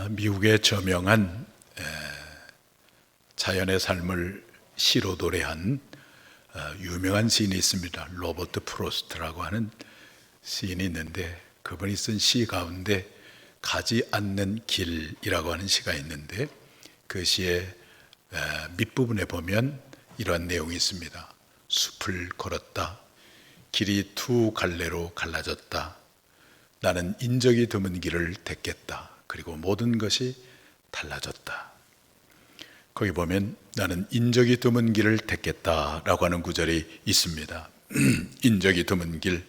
미국의 저명한 자연의 삶을 시로 도래한 유명한 시인이 있습니다. 로버트 프로스트라고 하는 시인이 있는데, 그분이 쓴 시 가운데 가지 않는 길이라고 하는 시가 있는데, 그 시의 밑부분에 보면 이러한 내용이 있습니다. 숲을 걸었다. 길이 두 갈래로 갈라졌다. 나는 인적이 드문 길을 택했다. 그리고 모든 것이 달라졌다. 거기 보면 나는 인적이 드문 길을 택했다라고 하는 구절이 있습니다. 인적이 드문 길,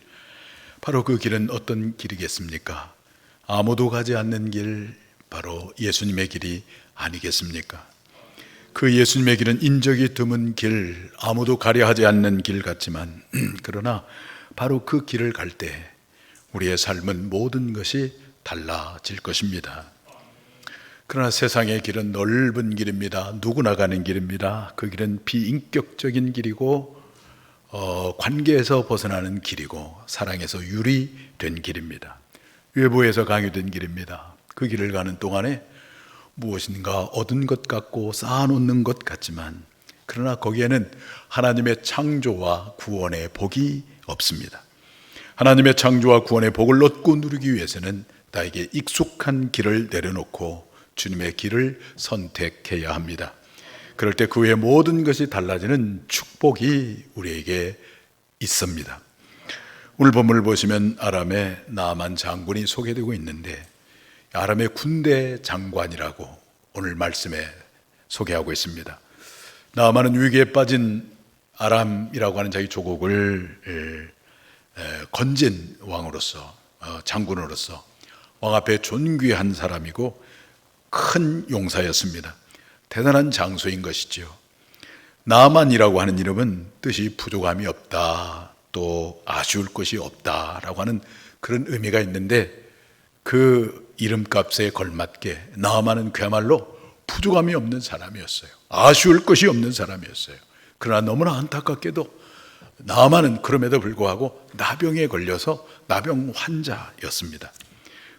바로 그 길은 어떤 길이겠습니까? 아무도 가지 않는 길, 바로 예수님의 길이 아니겠습니까? 그 예수님의 길은 인적이 드문 길, 아무도 가려 하지 않는 길 같지만, 그러나 바로 그 길을 갈 때 우리의 삶은 모든 것이 달라질 것입니다. 그러나 세상의 길은 넓은 길입니다. 누구나 가는 길입니다. 그 길은 비인격적인 길이고 관계에서 벗어나는 길이고 사랑에서 유리된 길입니다. 외부에서 강요된 길입니다. 그 길을 가는 동안에 무엇인가 얻은 것 같고 쌓아놓는 것 같지만, 그러나 거기에는 하나님의 창조와 구원의 복이 없습니다. 하나님의 창조와 구원의 복을 얻고 누리기 위해서는 나에게 익숙한 길을 내려놓고 주님의 길을 선택해야 합니다. 그럴 때 그 후에 모든 것이 달라지는 축복이 우리에게 있습니다. 오늘 본문을 보시면 아람의 나아만 장군이 소개되고 있는데, 아람의 군대 장관이라고 오늘 말씀에 소개하고 있습니다. 나아만은 위기에 빠진 아람이라고 하는 자기 조국을 건진 왕으로서, 장군으로서 왕 앞에 존귀한 사람이고 큰 용사였습니다. 대단한 장수인 것이죠. 나아만이라고 하는 이름은 뜻이 부족함이 없다, 또 아쉬울 것이 없다라고 하는 그런 의미가 있는데, 그 이름값에 걸맞게 나아만은 그야말로 부족함이 없는 사람이었어요. 아쉬울 것이 없는 사람이었어요. 그러나 너무나 안타깝게도 나아만은 그럼에도 불구하고 나병에 걸려서 나병 환자였습니다.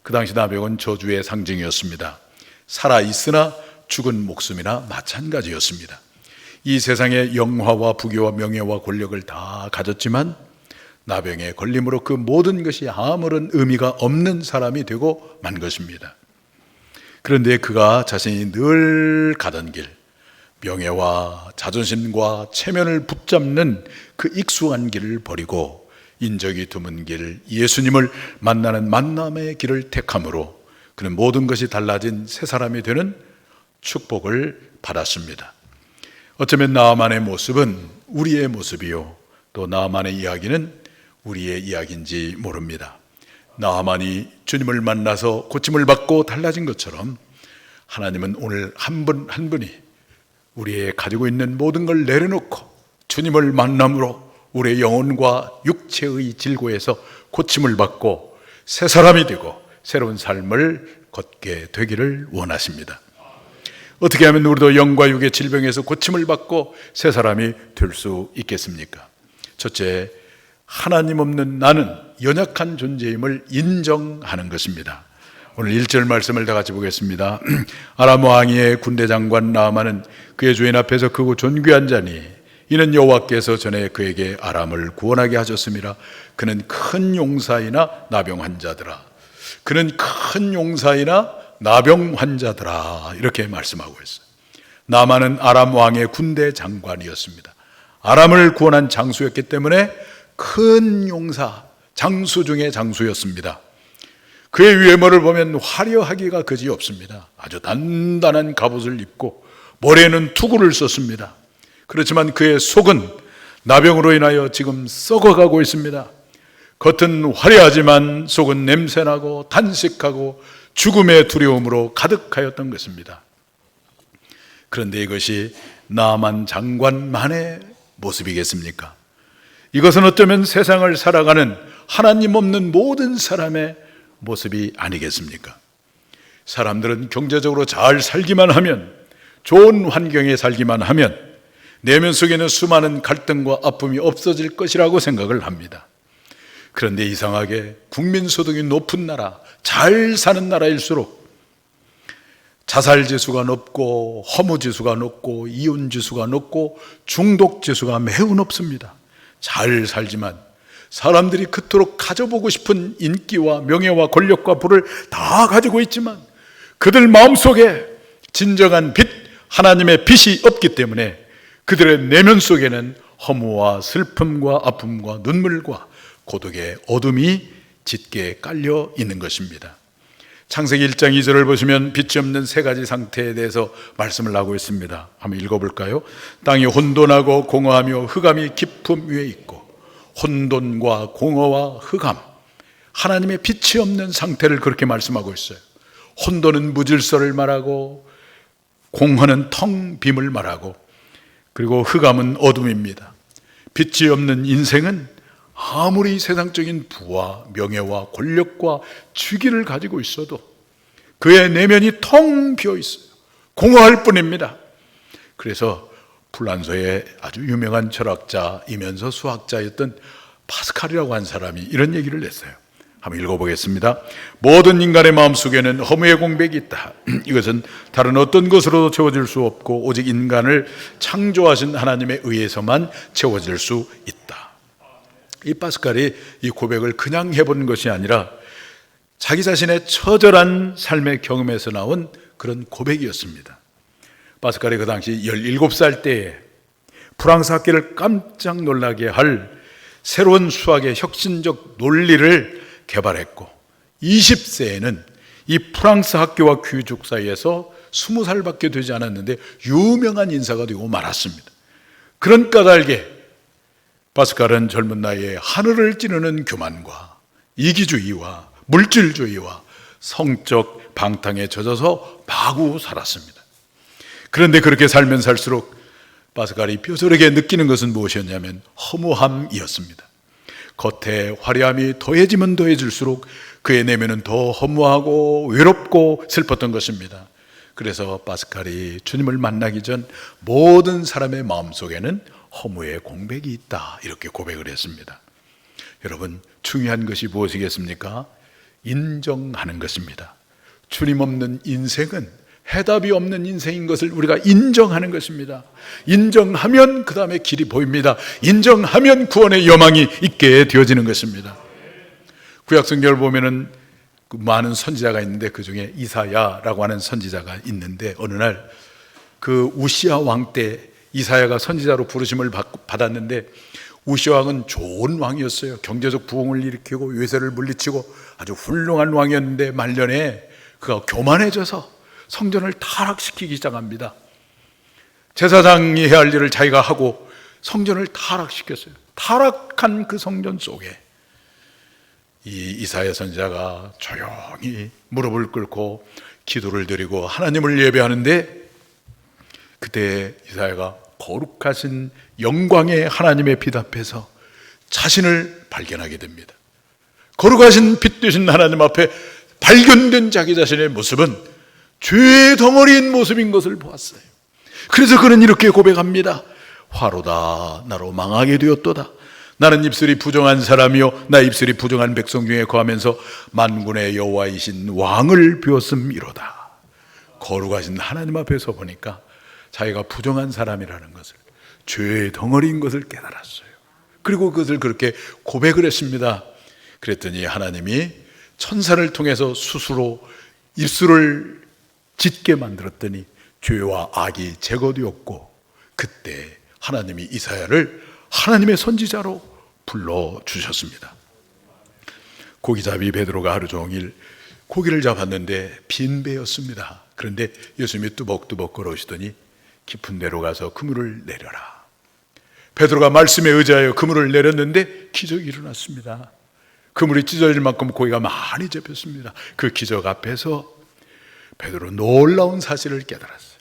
그 당시 나병은 저주의 상징이었습니다. 살아있으나 죽은 목숨이나 마찬가지였습니다. 이 세상의 영화와 부귀와 명예와 권력을 다 가졌지만 나병에 걸림으로 그 모든 것이 아무런 의미가 없는 사람이 되고 만 것입니다. 그런데 그가 자신이 늘 가던 길, 명예와 자존심과 체면을 붙잡는 그 익숙한 길을 버리고 인적이 드문 길, 예수님을 만나는 만남의 길을 택함으로 그는 모든 것이 달라진 새 사람이 되는 축복을 받았습니다. 어쩌면 나아만의 모습은 우리의 모습이요, 또 나아만의 이야기는 우리의 이야기인지 모릅니다. 나아만이 주님을 만나서 고침을 받고 달라진 것처럼 하나님은 오늘 한 분 한 분이 우리의 가지고 있는 모든 걸 내려놓고 주님을 만남으로 우리의 영혼과 육체의 질고에서 고침을 받고 새 사람이 되고 새로운 삶을 걷게 되기를 원하십니다. 어떻게 하면 우리도 영과 육의 질병에서 고침을 받고 새 사람이 될 수 있겠습니까? 첫째, 하나님 없는 나는 연약한 존재임을 인정하는 것입니다. 오늘 1절 말씀을 다 같이 보겠습니다. 아람 왕의 군대 장관 나아만은 그의 주인 앞에서 크고 존귀한 자니 이는 여호와께서 전에 그에게 아람을 구원하게 하셨습니다. 그는 큰 용사이나 나병 환자더라. 그는 큰 용사이나 나병 환자더라. 이렇게 말씀하고 있어요. 나아만은 아람 왕의 군대 장관이었습니다. 아람을 구원한 장수였기 때문에 큰 용사, 장수 중의 장수였습니다. 그의 외모를 보면 화려하기가 그지없습니다. 아주 단단한 갑옷을 입고 머리에는 투구를 썼습니다. 그렇지만 그의 속은 나병으로 인하여 지금 썩어가고 있습니다. 겉은 화려하지만 속은 냄새나고 탄식하고 죽음의 두려움으로 가득하였던 것입니다. 그런데 이것이 나아만 장관만의 모습이겠습니까? 이것은 어쩌면 세상을 살아가는 하나님 없는 모든 사람의 모습이 아니겠습니까? 사람들은 경제적으로 잘 살기만 하면, 좋은 환경에 살기만 하면 내면 속에는 수많은 갈등과 아픔이 없어질 것이라고 생각을 합니다. 그런데 이상하게 국민소득이 높은 나라, 잘 사는 나라일수록 자살 지수가 높고 허무 지수가 높고 이혼 지수가 높고 중독 지수가 매우 높습니다. 잘 살지만 사람들이 그토록 가져보고 싶은 인기와 명예와 권력과 부를 다 가지고 있지만 그들 마음속에 진정한 빛, 하나님의 빛이 없기 때문에 그들의 내면 속에는 허무와 슬픔과 아픔과 눈물과 고독의 어둠이 짙게 깔려 있는 것입니다. 창세기 1장 2절을 보시면 빛이 없는 세 가지 상태에 대해서 말씀을 하고 있습니다. 한번 읽어볼까요? 땅이 혼돈하고 공허하며 흑암이 깊음 위에 있고, 혼돈과 공허와 흑암, 하나님의 빛이 없는 상태를 그렇게 말씀하고 있어요. 혼돈은 무질서를 말하고, 공허는 텅 빔을 말하고, 그리고 흑암은 어둠입니다. 빛이 없는 인생은 아무리 세상적인 부와 명예와 권력과 주기를 가지고 있어도 그의 내면이 텅 비어 있어요. 공허할 뿐입니다. 그래서 불란서의 아주 유명한 철학자이면서 수학자였던 파스칼이라고 한 사람이 이런 얘기를 했어요. 한번 읽어보겠습니다. 모든 인간의 마음속에는 허무의 공백이 있다. 이것은 다른 어떤 것으로도 채워질 수 없고 오직 인간을 창조하신 하나님에 의해서만 채워질 수 있다. 이 파스칼이 이 고백을 그냥 해본 것이 아니라 자기 자신의 처절한 삶의 경험에서 나온 그런 고백이었습니다. 파스칼이 그 당시 17살 때에 프랑스 학계를 깜짝 놀라게 할 새로운 수학의 혁신적 논리를 개발했고 20세에는 이 프랑스 학교와 귀족 사이에서 20살밖에 되지 않았는데 유명한 인사가 되고 말았습니다. 그런 까닭에 파스칼은 젊은 나이에 하늘을 찌르는 교만과 이기주의와 물질주의와 성적 방탕에 젖어서 마구 살았습니다. 그런데 그렇게 살면 살수록 파스칼이 뼈저리게 느끼는 것은 무엇이었냐면 허무함이었습니다. 겉에 화려함이 더해지면 더해질수록 그의 내면은 더 허무하고 외롭고 슬펐던 것입니다. 그래서 파스칼이 주님을 만나기 전 모든 사람의 마음속에는 허무의 공백이 있다 이렇게 고백을 했습니다. 여러분, 중요한 것이 무엇이겠습니까? 인정하는 것입니다. 주님 없는 인생은 해답이 없는 인생인 것을 우리가 인정하는 것입니다. 인정하면 그 다음에 길이 보입니다. 인정하면 구원의 여망이 있게 되어지는 것입니다. 구약성경을 보면은 많은 선지자가 있는데 그 중에 이사야라고 하는 선지자가 있는데 어느 날 그 우시야 왕 때 이사야가 선지자로 부르심을 받았는데 우시야 왕은 좋은 왕이었어요. 경제적 부흥을 일으키고 외세를 물리치고 아주 훌륭한 왕이었는데 말년에 그가 교만해져서 성전을 타락시키기 시작합니다. 제사장이 해야 할 일을 자기가 하고 성전을 타락시켰어요. 타락한 그 성전 속에 이 이사야 선지자가 조용히 무릎을 꿇고 기도를 드리고 하나님을 예배하는데 그때 이사야가 거룩하신 영광의 하나님의 빛 앞에서 자신을 발견하게 됩니다. 거룩하신 빛 되신 하나님 앞에 발견된 자기 자신의 모습은 죄의 덩어리인 모습인 것을 보았어요. 그래서 그는 이렇게 고백합니다. 화로다 나로 망하게 되었도다. 나는 입술이 부정한 사람이요 나 입술이 부정한 백성 중에 거하면서 만군의 여호와이신 왕을 비웠음이로다. 거룩하신 하나님 앞에서 보니까 자기가 부정한 사람이라는 것을, 죄의 덩어리인 것을 깨달았어요. 그리고 그것을 그렇게 고백을 했습니다. 그랬더니 하나님이 천사를 통해서 스스로 입술을 짙게 만들었더니 죄와 악이 제거되었고 그때 하나님이 이사야를 하나님의 선지자로 불러주셨습니다. 고기잡이 베드로가 하루 종일 고기를 잡았는데 빈 배였습니다. 그런데 예수님이 뚜벅뚜벅 걸어오시더니 깊은 데로 가서 그물을 내려라. 베드로가 말씀에 의지하여 그물을 내렸는데 기적이 일어났습니다. 그물이 찢어질 만큼 고기가 많이 잡혔습니다. 그 기적 앞에서 베드로 놀라운 사실을 깨달았어요.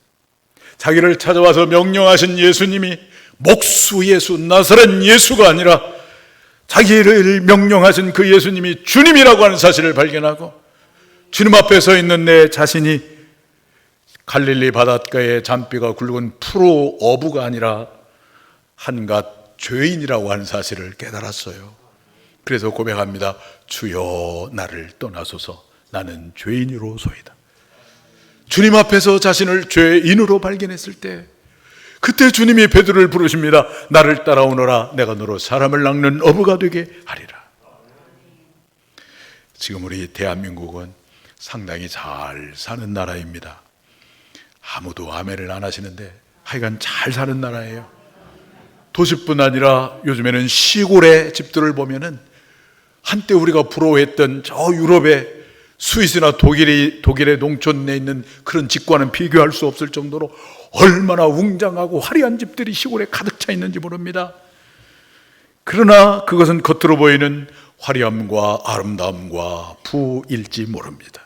자기를 찾아와서 명령하신 예수님이 목수 예수, 나사렛 예수가 아니라 자기를 명령하신 그 예수님이 주님이라고 하는 사실을 발견하고 주님 앞에 서 있는 내 자신이 갈릴리 바닷가에 잔비가 굵은 프로 어부가 아니라 한갓 죄인이라고 하는 사실을 깨달았어요. 그래서 고백합니다. 주여 나를 떠나소서 나는 죄인이로소이다. 주님 앞에서 자신을 죄인으로 발견했을 때, 그때 주님이 베드로를 부르십니다. 나를 따라오너라. 내가 너로 사람을 낚는 어부가 되게 하리라. 지금 우리 대한민국은 상당히 잘 사는 나라입니다. 아무도 아멘을 안 하시는데 하여간 잘 사는 나라예요. 도시뿐 아니라 요즘에는 시골의 집들을 보면은 한때 우리가 부러워했던 저 유럽의 스위스나 독일의 농촌에 있는 그런 집과는 비교할 수 없을 정도로 얼마나 웅장하고 화려한 집들이 시골에 가득 차 있는지 모릅니다. 그러나 그것은 겉으로 보이는 화려함과 아름다움과 부일지 모릅니다.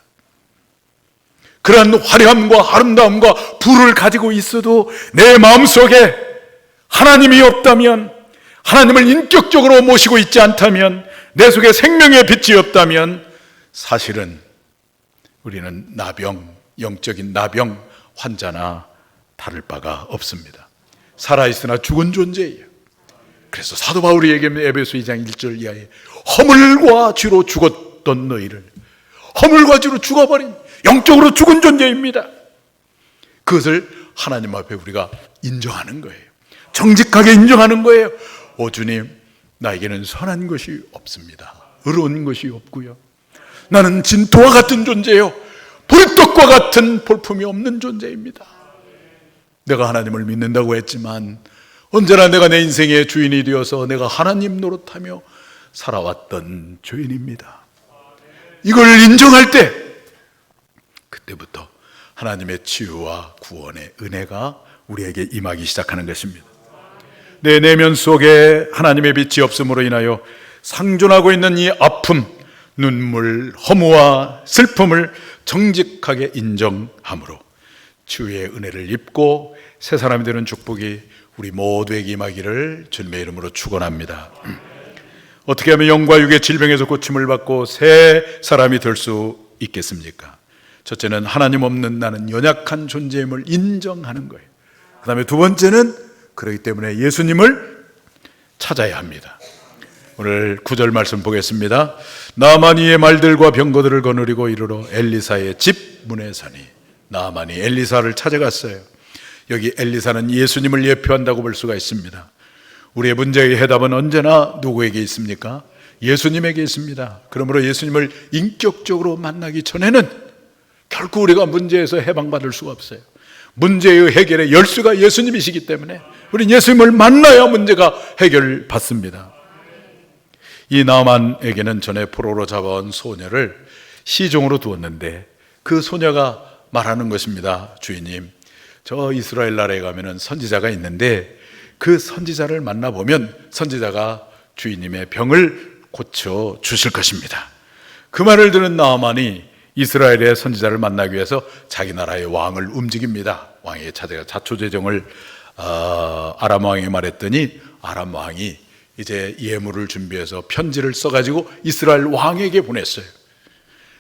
그러한 화려함과 아름다움과 부를 가지고 있어도 내 마음속에 하나님이 없다면, 하나님을 인격적으로 모시고 있지 않다면, 내 속에 생명의 빛이 없다면 사실은 우리는 영적인 나병 환자나 다를 바가 없습니다. 살아있으나 죽은 존재예요. 그래서 사도 바울이 얘기하면 에베소 2장 1절 이하에 허물과 죄로 죽었던 너희를, 허물과 죄로 죽어버린 영적으로 죽은 존재입니다. 그것을 하나님 앞에 우리가 인정하는 거예요. 정직하게 인정하는 거예요. 오 주님, 나에게는 선한 것이 없습니다. 의로운 것이 없고요, 나는 진토와 같은 존재요, 보리떡과 같은 볼품이 없는 존재입니다. 내가 하나님을 믿는다고 했지만 언제나 내가 내 인생의 주인이 되어서 내가 하나님 노릇하며 살아왔던 죄인입니다. 이걸 인정할 때, 그때부터 하나님의 치유와 구원의 은혜가 우리에게 임하기 시작하는 것입니다. 내 내면 속에 하나님의 빛이 없음으로 인하여 상존하고 있는 이 아픔, 눈물, 허무와 슬픔을 정직하게 인정함으로 치유의 은혜를 입고 새 사람이 되는 축복이 우리 모두에게 임하기를 주님의 이름으로 축원합니다. 어떻게 하면 영과 육의 질병에서 고침을 받고 새 사람이 될 수 있겠습니까? 첫째는 하나님 없는 나는 연약한 존재임을 인정하는 거예요. 그 다음에 두 번째는 그렇기 때문에 예수님을 찾아야 합니다. 오늘 9절 말씀 보겠습니다. 나아만이의 말들과 병거들을 거느리고 이르러 엘리사의 집 문에 서니, 나아만이 엘리사를 찾아갔어요. 여기 엘리사는 예수님을 예표한다고 볼 수가 있습니다. 우리의 문제의 해답은 언제나 누구에게 있습니까? 예수님에게 있습니다. 그러므로 예수님을 인격적으로 만나기 전에는 결코 우리가 문제에서 해방받을 수가 없어요. 문제의 해결의 열쇠가 예수님이시기 때문에 우리는 예수님을 만나야 문제가 해결받습니다. 이 나아만에게는 전에 포로로 잡아온 소녀를 시종으로 두었는데 그 소녀가 말하는 것입니다. 주인님, 저 이스라엘 나라에 가면은 선지자가 있는데 그 선지자를 만나보면 선지자가 주인님의 병을 고쳐 주실 것입니다. 그 말을 들은 나아만이 이스라엘의 선지자를 만나기 위해서 자기 나라의 왕을 움직입니다. 왕에게 찾아가 자초재정을 아람 왕에게 말했더니 아람 왕이 이제 예물을 준비해서 편지를 써가지고 이스라엘 왕에게 보냈어요.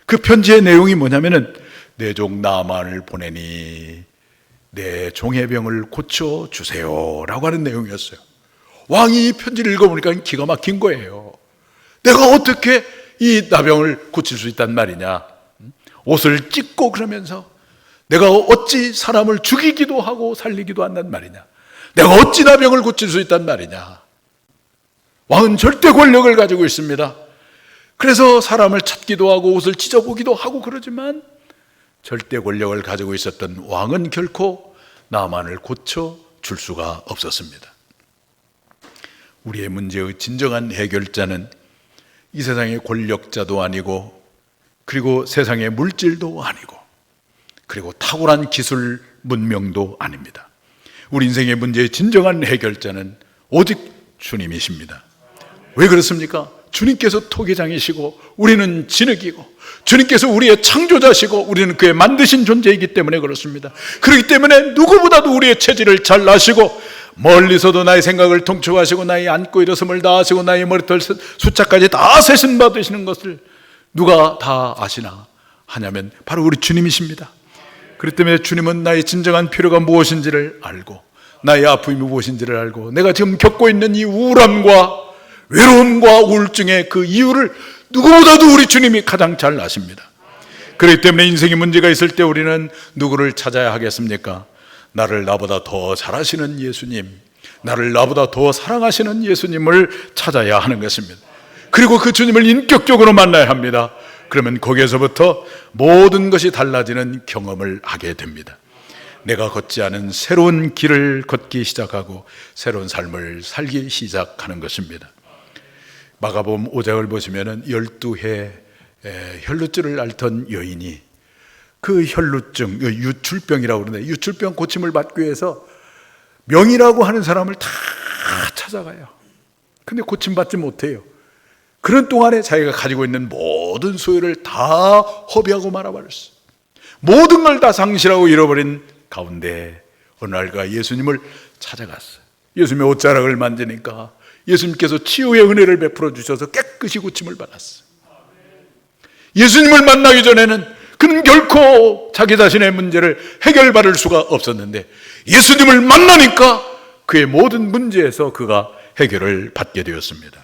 그 편지의 내용이 뭐냐면은 내 종 나아만을 보내니 내 종의 병을 고쳐주세요 라고 하는 내용이었어요. 왕이 이 편지를 읽어보니까 기가 막힌 거예요. 내가 어떻게 이 나병을 고칠 수 있단 말이냐, 옷을 찢고 그러면서 내가 어찌 사람을 죽이기도 하고 살리기도 한단 말이냐, 내가 어찌 나병을 고칠 수 있단 말이냐. 왕은 절대 권력을 가지고 있습니다. 그래서 사람을 찾기도 하고 옷을 찢어보기도 하고 그러지만 절대 권력을 가지고 있었던 왕은 결코 나아만을 고쳐줄 수가 없었습니다. 우리의 문제의 진정한 해결자는 이 세상의 권력자도 아니고, 그리고 세상의 물질도 아니고, 그리고 탁월한 기술 문명도 아닙니다. 우리 인생의 문제의 진정한 해결자는 오직 주님이십니다. 왜 그렇습니까? 주님께서 토기장이시고 우리는 진흙이고, 주님께서 우리의 창조자시고 우리는 그의 만드신 존재이기 때문에 그렇습니다. 그렇기 때문에 누구보다도 우리의 체질을 잘 아시고 멀리서도 나의 생각을 통촉하시고 나의 앉고 일어섬을 다 아시고 나의 머리털 숫자까지 다 세신 받으시는 것을 누가 다 아시나 하냐면 바로 우리 주님이십니다. 그렇기 때문에 주님은 나의 진정한 필요가 무엇인지를 알고, 나의 아픔이 무엇인지를 알고, 내가 지금 겪고 있는 이 우울함과 외로움과 우울증의 그 이유를 누구보다도 우리 주님이 가장 잘 아십니다. 그렇기 때문에 인생에 문제가 있을 때 우리는 누구를 찾아야 하겠습니까? 나를 나보다 더 잘하시는 예수님, 나를 나보다 더 사랑하시는 예수님을 찾아야 하는 것입니다. 그리고 그 주님을 인격적으로 만나야 합니다. 그러면 거기에서부터 모든 것이 달라지는 경험을 하게 됩니다. 내가 걷지 않은 새로운 길을 걷기 시작하고 새로운 삶을 살기 시작하는 것입니다. 마가복음 5장을 보시면은 12해 혈루증을 앓던 여인이 그 혈루증, 유출병이라고 그러는데, 유출병 고침을 받기 위해서 명이라고 하는 사람을 다 찾아가요. 근데 고침받지 못해요. 그런 동안에 자기가 가지고 있는 모든 소유를 다 허비하고 말아버렸어요. 모든 걸 다 상실하고 잃어버린 가운데 어느 날가 예수님을 찾아갔어요. 예수님의 옷자락을 만지니까 예수님께서 치유의 은혜를 베풀어 주셔서 깨끗이 고침을 받았어요. 예수님을 만나기 전에는 그는 결코 자기 자신의 문제를 해결받을 수가 없었는데, 예수님을 만나니까 그의 모든 문제에서 그가 해결을 받게 되었습니다.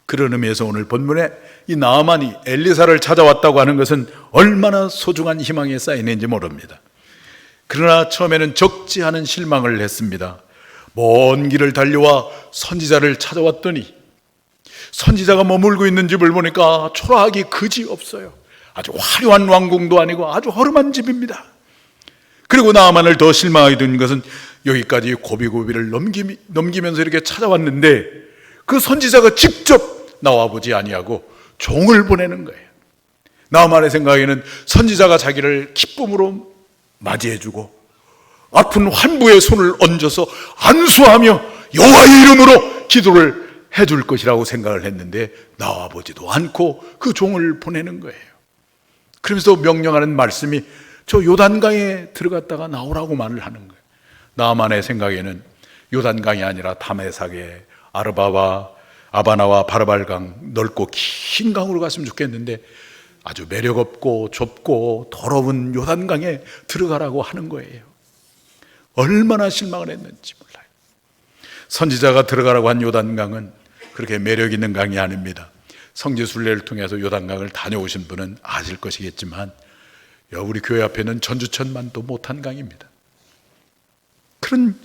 그런 의미에서 오늘 본문에 이 나아만이 엘리사를 찾아왔다고 하는 것은 얼마나 소중한 희망이 쌓이는지 모릅니다. 그러나 처음에는 적지 않은 실망을 했습니다. 먼 길을 달려와 선지자를 찾아왔더니 선지자가 머물고 있는 집을 보니까 초라하기 그지없어요. 아주 화려한 왕궁도 아니고 아주 허름한 집입니다. 그리고 나아만을 더 실망하게 된 것은 여기까지 고비고비를 넘기면서 이렇게 찾아왔는데 그 선지자가 직접 나와보지 아니하고 종을 보내는 거예요. 나아만의 생각에는 선지자가 자기를 기쁨으로 맞이해주고 아픈 환부의 손을 얹어서 안수하며 여호와의 이름으로 기도를 해줄 것이라고 생각을 했는데 나와보지도 않고 그 종을 보내는 거예요. 그러면서 명령하는 말씀이 저 요단강에 들어갔다가 나오라고 말을 하는 거예요. 나아만의 생각에는 요단강이 아니라 다메삭의 아르바와 아바나와 바르발강, 넓고 긴 강으로 갔으면 좋겠는데 아주 매력없고 좁고 더러운 요단강에 들어가라고 하는 거예요. 얼마나 실망을 했는지 몰라요. 선지자가 들어가라고 한 요단강은 그렇게 매력 있는 강이 아닙니다. 성지순례를 통해서 요단강을 다녀오신 분은 아실 것이겠지만 우리 교회 앞에는 전주천만도 못한 강입니다. 그런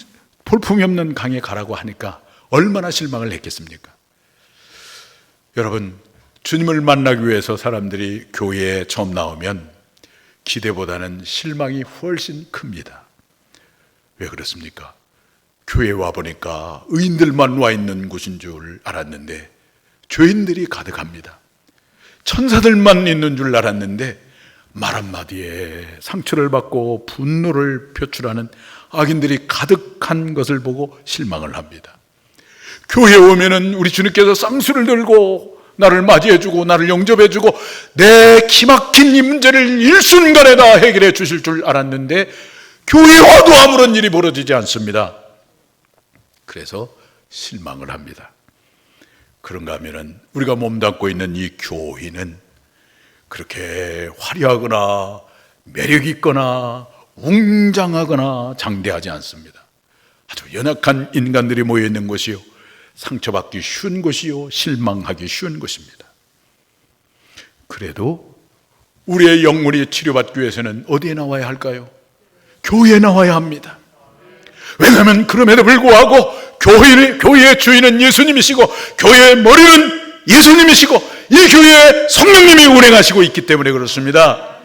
볼품이 없는 강에 가라고 하니까 얼마나 실망을 했겠습니까? 여러분, 주님을 만나기 위해서 사람들이 교회에 처음 나오면 기대보다는 실망이 훨씬 큽니다. 왜 그렇습니까? 교회에 와보니까 의인들만 와 있는 곳인 줄 알았는데 죄인들이 가득합니다. 천사들만 있는 줄 알았는데 말 한마디에 상처를 받고 분노를 표출하는 악인들이 가득한 것을 보고 실망을 합니다. 교회에 오면은 우리 주님께서 쌍수를 들고 나를 맞이해주고 나를 영접해주고 내 기막힌 이 문제를 일순간에 다 해결해 주실 줄 알았는데 교회에 와도 아무런 일이 벌어지지 않습니다. 그래서 실망을 합니다. 그런가 하면은 우리가 몸담고 있는 이 교회는 그렇게 화려하거나 매력 있거나 웅장하거나 장대하지 않습니다. 아주 연약한 인간들이 모여 있는 곳이요, 상처받기 쉬운 곳이요, 실망하기 쉬운 곳입니다. 그래도 우리의 영혼이 치료받기 위해서는 어디에 나와야 할까요? 교회에 나와야 합니다. 왜냐하면 그럼에도 불구하고 교회의 주인은 예수님이시고 교회의 머리는 예수님이시고 이 교회에 성령님이 운행하시고 있기 때문에 그렇습니다.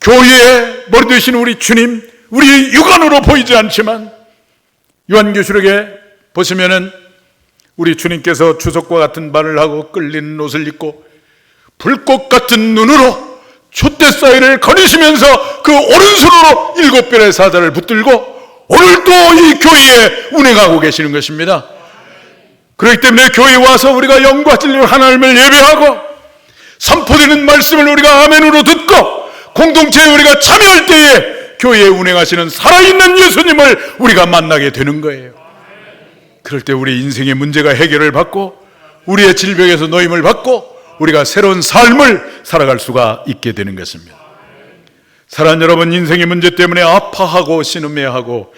교회의 머리 되신 우리 주님, 우리 육안으로 보이지 않지만 요한계시록에 보시면은 우리 주님께서 주석과 같은 발을 하고 끌리는 옷을 입고 불꽃 같은 눈으로 촛대 사이를 거니시면서 그 오른손으로 7별의 사자를 붙들고 오늘도 이 교회에 운행하고 계시는 것입니다. 그렇기 때문에 교회에 와서 우리가 영과 진리로 하나님을 예배하고 선포되는 말씀을 우리가 아멘으로 듣고 공동체에 우리가 참여할 때에 교회에 운행하시는 살아있는 예수님을 우리가 만나게 되는 거예요. 그럴 때 우리 인생의 문제가 해결을 받고 우리의 질병에서 노임을 받고 우리가 새로운 삶을 살아갈 수가 있게 되는 것입니다. 사랑하는 여러분, 인생의 문제 때문에 아파하고 신음해하고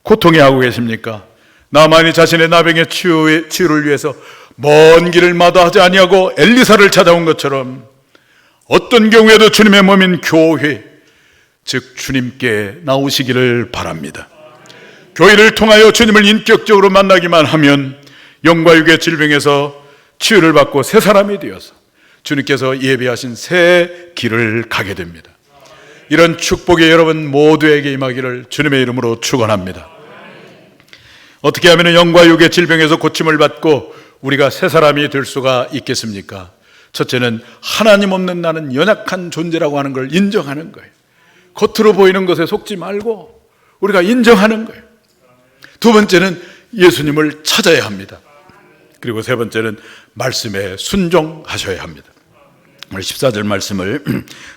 고통해하고 계십니까? 나만이 자신의 나병의 치유를 위해서 먼 길을 마다하지 아니하고 엘리사를 찾아온 것처럼 어떤 경우에도 주님의 몸인 교회, 즉 주님께 나오시기를 바랍니다. 교회를 통하여 주님을 인격적으로 만나기만 하면 영과 육의 질병에서 치유를 받고 새 사람이 되어서 주님께서 예비하신 새 길을 가게 됩니다. 이런 축복이 여러분 모두에게 임하기를 주님의 이름으로 축원합니다. 어떻게 하면 영과 육의 질병에서 고침을 받고 우리가 새 사람이 될 수가 있겠습니까? 첫째는 하나님 없는 나는 연약한 존재라고 하는 걸 인정하는 거예요. 겉으로 보이는 것에 속지 말고 우리가 인정하는 거예요. 두 번째는 예수님을 찾아야 합니다. 그리고 세 번째는 말씀에 순종하셔야 합니다. 오늘 14절 말씀을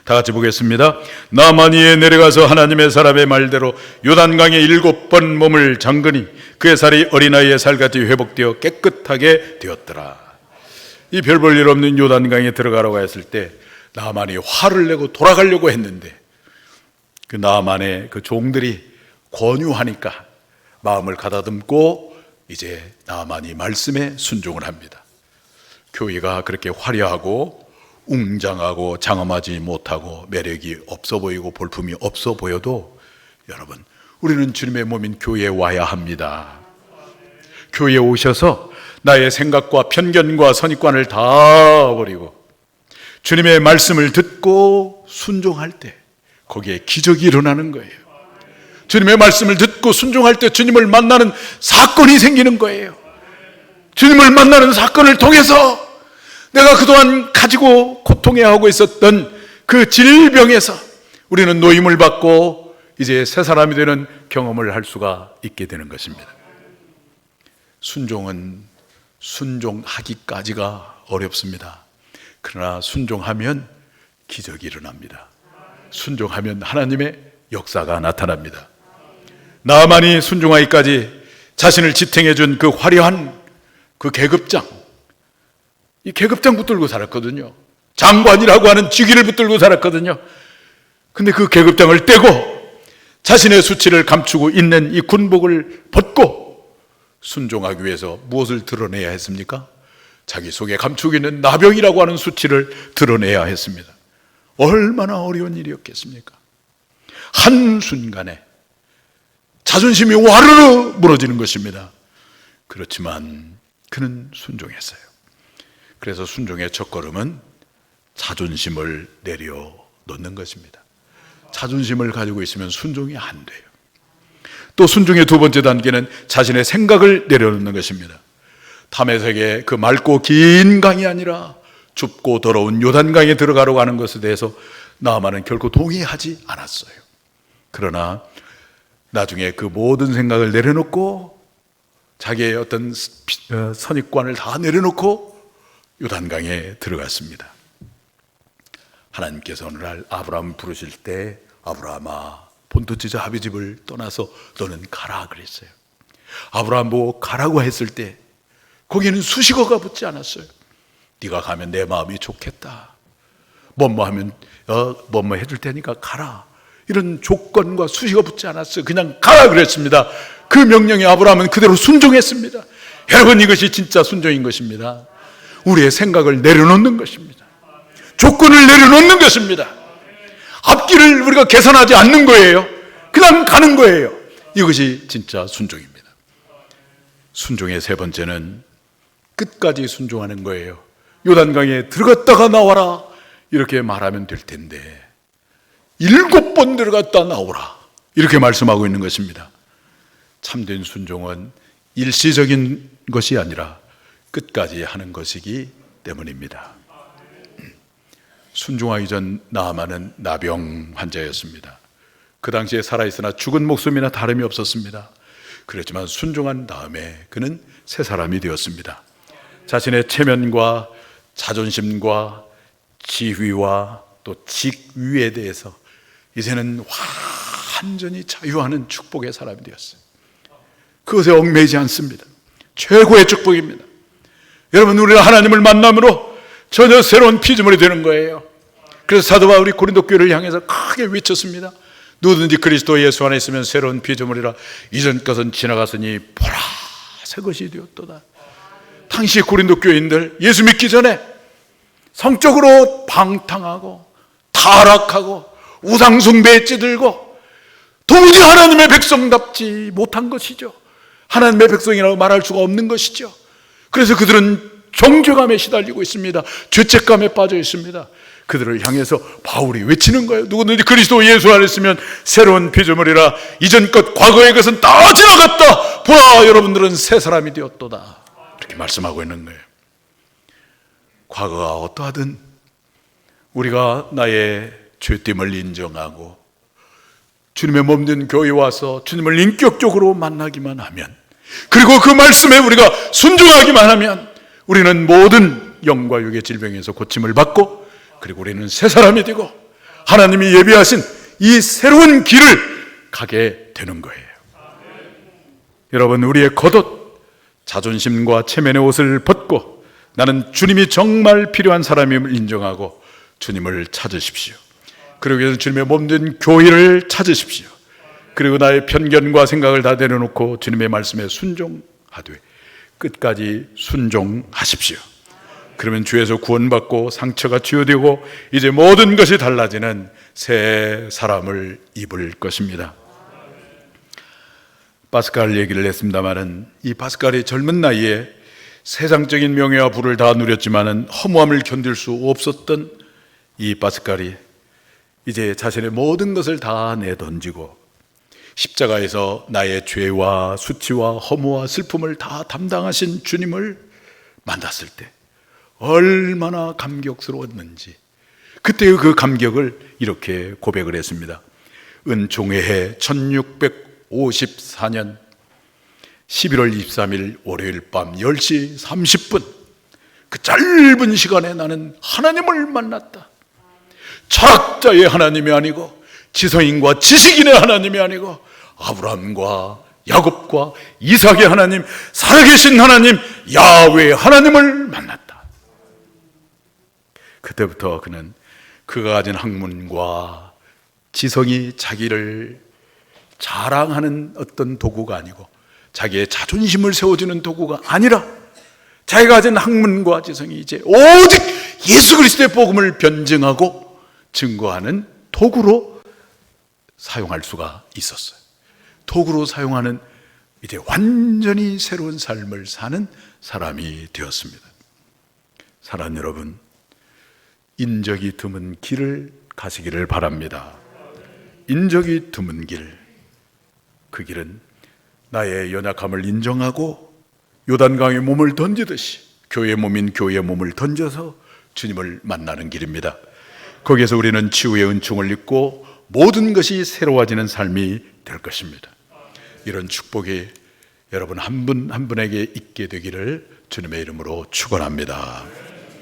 다 같이 보겠습니다. 나아만이에 내려가서 하나님의 사람의 말대로 요단강에 7번 몸을 잠그니 그의 살이 어린아이의 살같이 회복되어 깨끗하게 되었더라. 이 별 볼 일 없는 요단강에 들어가라고 했을 때 나아만이 화를 내고 돌아가려고 했는데 그 나아만의 그 종들이 권유하니까 마음을 가다듬고 이제 나아만이 말씀에 순종을 합니다. 교회가 그렇게 화려하고 웅장하고 장엄하지 못하고 매력이 없어 보이고 볼품이 없어 보여도 여러분, 우리는 주님의 몸인 교회에 와야 합니다. 교회에 오셔서 나의 생각과 편견과 선입관을 다 버리고 주님의 말씀을 듣고 순종할 때 거기에 기적이 일어나는 거예요. 주님의 말씀을 듣고 순종할 때 주님을 만나는 사건이 생기는 거예요. 주님을 만나는 사건을 통해서 내가 그동안 가지고 고통해하고 있었던 그 질병에서 우리는 노임을 받고 이제 새 사람이 되는 경험을 할 수가 있게 되는 것입니다. 순종은 순종하기까지가 어렵습니다. 그러나 순종하면 기적이 일어납니다. 순종하면 하나님의 역사가 나타납니다. 나아만이 순종하기까지 자신을 지탱해 준 그 화려한 그 계급장, 이 계급장 붙들고 살았거든요. 장관이라고 하는 직위를 붙들고 살았거든요. 근데 그 계급장을 떼고 자신의 수치를 감추고 있는 이 군복을 벗고 순종하기 위해서 무엇을 드러내야 했습니까? 자기 속에 감추고 있는 나병이라고 하는 수치를 드러내야 했습니다. 얼마나 어려운 일이었겠습니까? 한순간에 자존심이 와르르 무너지는 것입니다. 그렇지만 그는 순종했어요. 그래서 순종의 첫걸음은 자존심을 내려놓는 것입니다. 자존심을 가지고 있으면 순종이 안 돼요. 또 순종의 두 번째 단계는 자신의 생각을 내려놓는 것입니다. 다메섹의 그 맑고 긴 강이 아니라 좁고 더러운 요단강에 들어가려고 하는 것에 대해서 나아만은 결코 동의하지 않았어요. 그러나 나중에 그 모든 생각을 내려놓고 자기의 어떤 선입관을 다 내려놓고 요단강에 들어갔습니다. 하나님께서 오늘날 아브라함을 부르실 때 아브라함아 본토지자 아비집을 떠나서 너는 가라 그랬어요. 아브라함 보고 가라고 했을 때 거기에는 수식어가 붙지 않았어요. 네가 가면 내 마음이 좋겠다. 뭐뭐 하면 뭐뭐 해줄 테니까 가라. 이런 조건과 수식어 붙지 않았어요. 그냥 가라 그랬습니다. 그 명령에 아브라함은 그대로 순종했습니다. 여러분, 이것이 진짜 순종인 것입니다. 우리의 생각을 내려놓는 것입니다. 조건을 내려놓는 것입니다. 앞길을 우리가 계산하지 않는 거예요. 그냥 가는 거예요. 이것이 진짜 순종입니다. 순종의 세 번째는 끝까지 순종하는 거예요. 요단강에 들어갔다가 나와라 이렇게 말하면 될 텐데 7번 들어갔다 나오라 이렇게 말씀하고 있는 것입니다. 참된 순종은 일시적인 것이 아니라 끝까지 하는 것이기 때문입니다. 순종하기 전 나아만은 나병 환자였습니다. 그 당시에 살아있으나 죽은 목숨이나 다름이 없었습니다. 그렇지만 순종한 다음에 그는 새 사람이 되었습니다. 자신의 체면과 자존심과 지위와 또 직위에 대해서 이제는 완전히 자유하는 축복의 사람이 되었어요. 그것에 얽매이지 않습니다. 최고의 축복입니다. 여러분, 우리가 하나님을 만남으로 전혀 새로운 피조물이 되는 거예요. 그래서 사도 바울이 고린도 교회를 향해서 크게 외쳤습니다. 누구든지 그리스도 예수 안에 있으면 새로운 피조물이라 이전 것은 지나갔으니 보라 새 것이 되었도다. 당시 고린도 교인들 예수 믿기 전에 성적으로 방탕하고 타락하고 우상숭배에 찌들고 도무지 하나님의 백성답지 못한 것이죠. 하나님의 백성이라고 말할 수가 없는 것이죠. 그래서 그들은 정죄감에 시달리고 있습니다. 죄책감에 빠져 있습니다. 그들을 향해서 바울이 외치는 거예요. 누구든지 그리스도 예수 안에 있으면 새로운 피조물이라. 이전 것 과거의 것은 다 지나갔다. 보라, 여러분들은 새 사람이 되었도다. 이렇게 말씀하고 있는 거예요. 과거가 어떠하든 우리가 나의 죄됨을 인정하고 주님의 몸된 교회에 와서 주님을 인격적으로 만나기만 하면, 그리고 그 말씀에 우리가 순종하기만 하면 우리는 모든 영과 육의 질병에서 고침을 받고, 그리고 우리는 새 사람이 되고 하나님이 예비하신 이 새로운 길을 가게 되는 거예요. 여러분, 우리의 겉옷, 자존심과 체면의 옷을 벗고 나는 주님이 정말 필요한 사람임을 인정하고 주님을 찾으십시오. 그러기 위해서 주님의 몸된 교회를 찾으십시오. 그리고 나의 편견과 생각을 다 내려놓고 주님의 말씀에 순종하되 끝까지 순종하십시오. 그러면 주에서 구원받고 상처가 치유되고 이제 모든 것이 달라지는 새 사람을 입을 것입니다. 파스칼 얘기를 했습니다마는 이 파스칼이 젊은 나이에 세상적인 명예와 부를 다 누렸지만은 허무함을 견딜 수 없었던 이 파스칼이 이제 자신의 모든 것을 다 내던지고 십자가에서 나의 죄와 수치와 허무와 슬픔을 다 담당하신 주님을 만났을 때 얼마나 감격스러웠는지, 그때의 그 감격을 이렇게 고백을 했습니다. 은총의 해 1654년 11월 23일 월요일 밤 10시 30분 그 짧은 시간에 나는 하나님을 만났다. 철학자의 하나님이 아니고 지성인과 지식인의 하나님이 아니고 아브라함과 야곱과 이삭의 하나님, 살아계신 하나님 야훼 하나님을 만났다. 그때부터 그는 그가 가진 학문과 지성이 자기를 자랑하는 어떤 도구가 아니고 자기의 자존심을 세워주는 도구가 아니라 자기가 가진 학문과 지성이 이제 오직 예수 그리스도의 복음을 변증하고 증거하는 도구로 사용할 수가 있었어요. 도구로 사용하는 이제 완전히 새로운 삶을 사는 사람이 되었습니다. 사랑하는 여러분, 인적이 드문 길을 가시기를 바랍니다. 인적이 드문 길, 그 길은 나의 연약함을 인정하고 요단강에 몸을 던지듯이 교회의 몸인 교회의 몸을 던져서 주님을 만나는 길입니다. 거기에서 우리는 치유의 은총을 입고 모든 것이 새로워지는 삶이 될 것입니다. 이런 축복이 여러분 한 분 한 분에게 있게 되기를 주님의 이름으로 축원합니다.